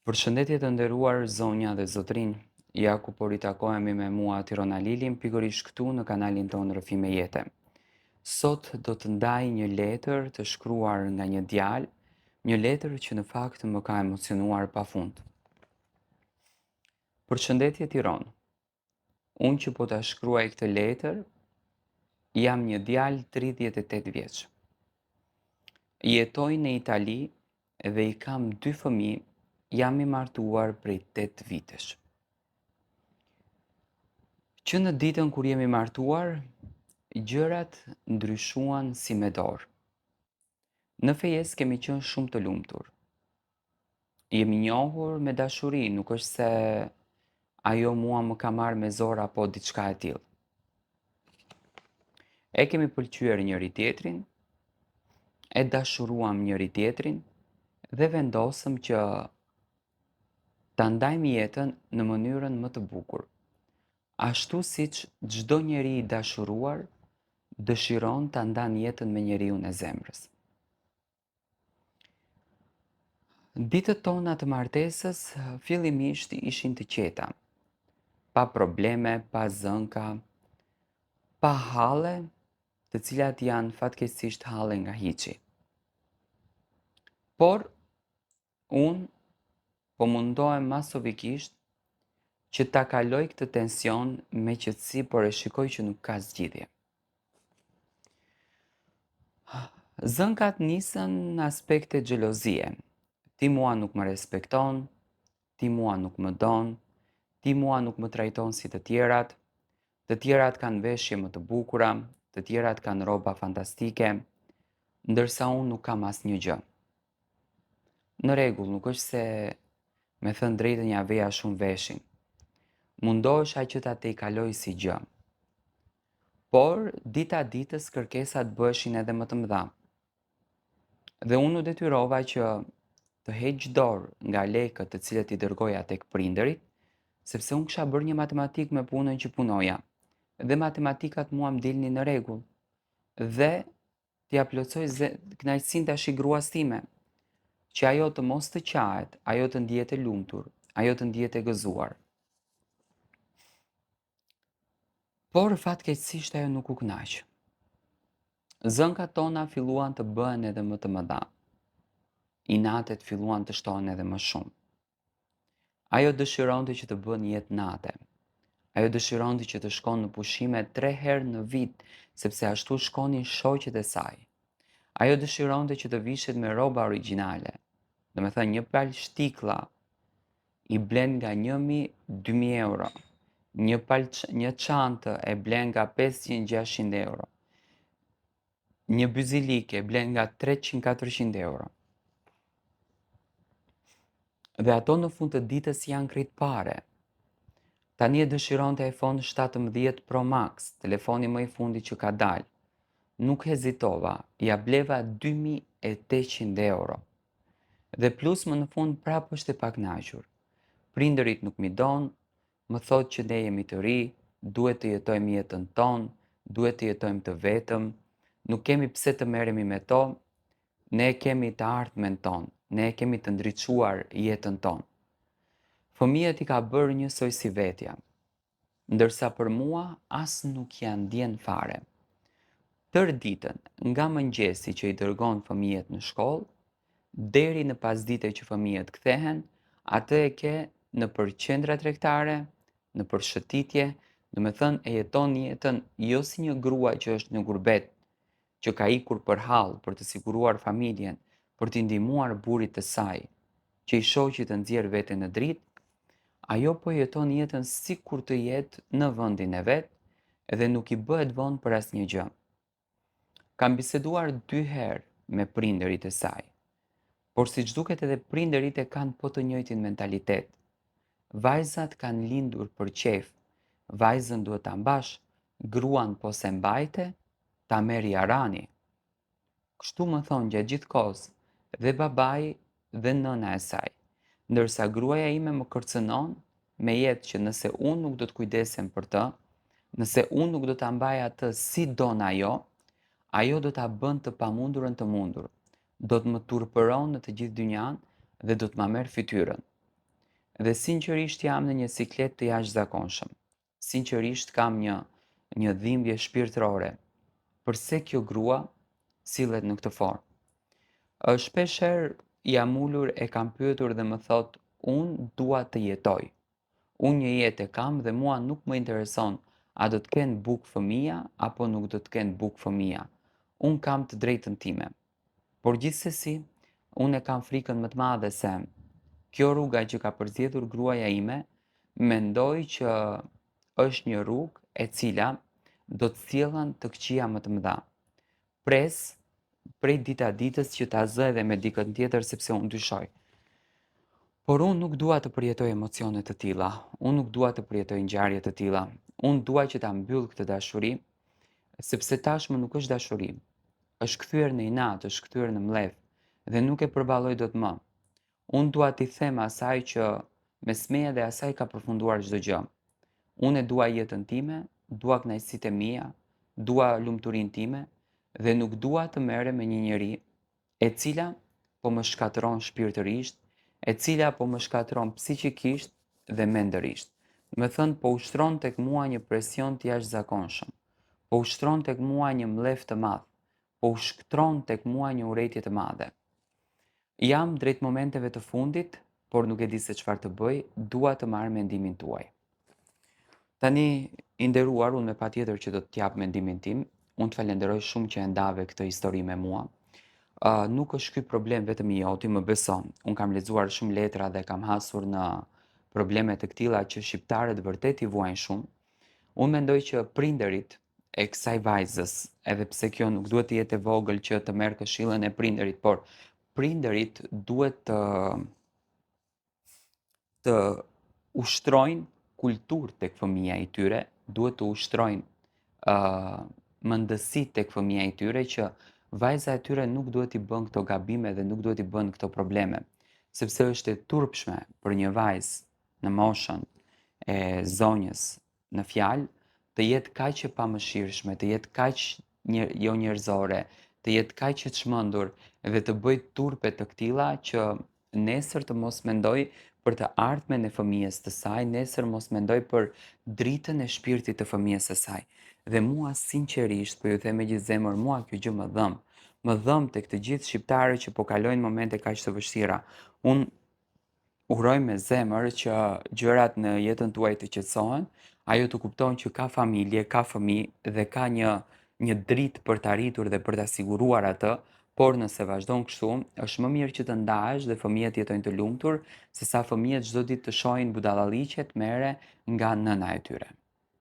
Përshëndetje të nderuar zonja dhe zotrinj, ja ku po ritakohemi me mua Tirona Lilin, pikërisht këtu në kanalin tonë Rrëfime Jete. Sot do të ndaj një letër të shkruar nga një djalë, një letër që në fakt më ka emocionuar pafund. Përshëndetje Tiranë, unë që po ta shkruaj këtë letër, jam një djalë 38 vjeç. Jetoj në Itali dhe i kam 2 fëmijë, jam i martuar prej 8 vitesh. Që në ditën kur jemi martuar, gjërat ndryshuan si me dorë. Në fejes kemi qenë shumë të lumtur. Jemi njohur me dashuri, nuk është se ajo mua më ka marrë me zor apo diçka e tillë. E kemi pëlqyer njëri tjetrin, e dashuruam njëri tjetrin dhe vendosëm që ta ndajmë jetën në mënyrën më të bukur. Ashtu siç çdo njeri i dashuruar dëshiron ta ndan jetën me njeriun e zemrës. Ditët tona të martesës fillimisht ishin të qeta, pa probleme, pa zënka, pa halle, të cilat janë fatkeqësisht halle nga hiçi. Por unë po mundohem masovikisht që ta kaloj këtë tension me qetësi, por e shikoj që nuk ka zgjidhje. Zënkat nisën në aspekte xhelozie. Ti mua nuk më respekton, ti mua nuk më don, ti mua nuk më trajton si të tjerat kanë veshje më të bukura, të tjerat kanë rroba fantastike, ndërsa unë nuk kam asnjë gjë. Në rregull, nuk është se me thënë drejtën ja veja shumë veshin. Mundohesha që ta tejkaloj si gjë. Por, dita ditës kërkesat bëheshin edhe më të mëdha. Dhe unë u detyrova që të heq dorë nga lekët të cilët i dërgoja tek prindërit, sepse unë kisha bërë një matematik me punën që punoja, dhe matematikat mua më dilnin në rregull. Dhe t'ia plotsoj kënaqësinë tash i gruas time, që ajo të mos të qahet, ajo të ndihet e lumtur, ajo të ndihet e gëzuar. Por fatkeqësisht ajo nuk u kënaq. Zënkat tona filluan të bëhen edhe më të mëdha. Inatet filluan të shtohen edhe më shumë. Ajo dëshironte që të bën jetë nate. Ajo dëshironte që të shkon në pushime 3 herë në vit, sepse ashtu shkonin shoqet e saj. Ajo dëshironte që të vishet me rroba origjinale. Do me thënë një palë shtiklla i blen nga 1.000-2.000 euro. Një çantë e blen nga 500-600 euro. Një byzilike e blen nga 300-400 euro. Dhe ato në fund të ditës janë krejt pare. Tani e dëshiron të iPhone 17 Pro Max, telefoni më i fundi që ka dalë. Nuk hezitova, ja bleva 2.800 euro. Dhe plus më në fund prapë është e pakënaqur. Prindërit nuk mi donë, më thotë që ne jemi të ri, duhet të jetojmë jetën tonë, duhet të jetojmë të vetëm, nuk kemi pse të merremi me to, ne kemi të ardhmen tonë, ne kemi të ndriçuar jetën tonë. Fëmijët i ka bërë njësoj si vetja, ndërsa për mua as nuk janë ndjen fare. Tër ditën, nga mëngjesi që i dërgon fëmijët në shkollë, deri në pasdite që fëmijët kthehen, atë e ke në për qendra tregtare, në për shëtitje, do me thënë e jeton jetën jo si një grua që është në gurbet, që ka ikur për hall për të siguruar familjen, për t'i ndihmuar burrit të saj, që i shoqi të nxjerr veten në dritë, ajo po jeton jetën si kur të jetë në vendin e vet dhe nuk i bëhet vonë për asnjë gjë. Kam biseduar 2 herë me prindërit e saj, por siç duket edhe prindërit e kanë po të njëjtin mentalitet. Vajzat kanë lindur për qef, vajzën duhet ta mbash, gruan po se mbajte, ta merri arani. Kështu më thonë gjatë gjithë kohës dhe babai dhe nëna e saj, ndërsa gruaja ime më kërcënon me jetë që nëse unë nuk do të kujdesem për të, nëse unë nuk do ta mbaj atë si don ajo do ta bën të pamundurën të mundur, do të më turpëron në të gjithë dynjan dhe do të ma merr fytyrën. Dhe sinqerisht jam në një siklet të jashtëzakonshëm. Sinqerisht kam një dhimbje shpirtërore. Përse kjo grua sillet në këtë formë? Shpeshherë jam ulur e kam pyetur dhe më thot, unë dua të jetoj. Unë një jetë e kam dhe mua nuk më intereson a do të kenë bukë fëmija apo nuk do të kenë bukë fëmija. Unë kam të drejtën time. Por gjithsesi, unë e kam frikën më të madhe se kjo rruga që ka përzgjedhur gruaja ime, mendoj që është një rrugë e cila do të sjellën të këqija më të mëdha. Pres prej dita ditës që ta zë edhe me dikën tjetër sepse unë dyshoj. Por unë nuk dua të përjetoj emocione të tilla, unë nuk dua të përjetoj ngjarje të tilla. Unë dua që ta mbyll këtë dashuri, sepse tashmë nuk është dashuri. Është kthyer në inat, është kthyer në mledh dhe nuk e përballoj dot më. Unë dua t'i them asaj që me smeja dhe asaj ka përfunduar çdo gjë. Unë e dua jetën time, dua kënaqësitë e mia, dua lumturinë time dhe nuk dua të merrem me një njeri e cila po më shkatërron shpirtërisht, e cila po më shkatërron psiqikisht dhe mendërisht. Me thënë, po ushtron tek mua një presion të jashtëzakonshëm, po ushtron tek mua një mlev të madh, po ushtron tek mua një urrejtje të madhe. Jam drejt momenteve të fundit, por nuk e di se çfarë të bëj, dua të marr mendimin tuaj. Tani, i nderuar, unë me patjetër që do t'jap mendimin tim, unë të falenderoj shumë që e ndave këtë histori me mua. Nuk është ky problem vetëm i joti, më beso. Unë kam lexuar shumë letra dhe kam hasur në probleme të këtilla që shqiptarët vërtet i vuajnë shumë. Unë mendoj që prindërit e kësaj vajzës, edhe pse kjo nuk duhet të jetë e vogël që të merr këshillën e prindërit, por prindërit duhet të ushtrojnë kulturë tek fëmija i tyre, duhet të ushtrojnë mendësi tek fëmija i tyre që vajza e tyre nuk duhet i bën këto gabime dhe nuk duhet i bën këto probleme, sepse është e turpshme për një vajzë në moshën e zonjës në fjalë të jetë kaq e pamëshirshme, të jetë kaq jo njerëzore, të jetë kaq e çmendur dhe të bëjë turpe të këtilla që nesër të mos mendoj për të ardhmen e fëmijës të saj, nesër mos mendoj për dritën e shpirtit të fëmijës së saj. Dhe mua sinqerisht, po ju them me gjithë zemër, mua kjo gjë më dhëm. Më dhëm tek të gjithë shqiptarët që po kalojnë momente kaq të vështira. Unë uroj me zemër që gjërat në jetën tuaj të qetësohen, ajo të kupton që ka familje, ka fëmijë dhe ka një dritë për të arritur dhe për ta siguruar atë, por nëse vazhdon kështu, është më mirë që të ndahesh dhe fëmijët jetojnë të lumtur, sesa fëmijët çdo ditë të shohin budallaliqe të merre nga nëna e tyre.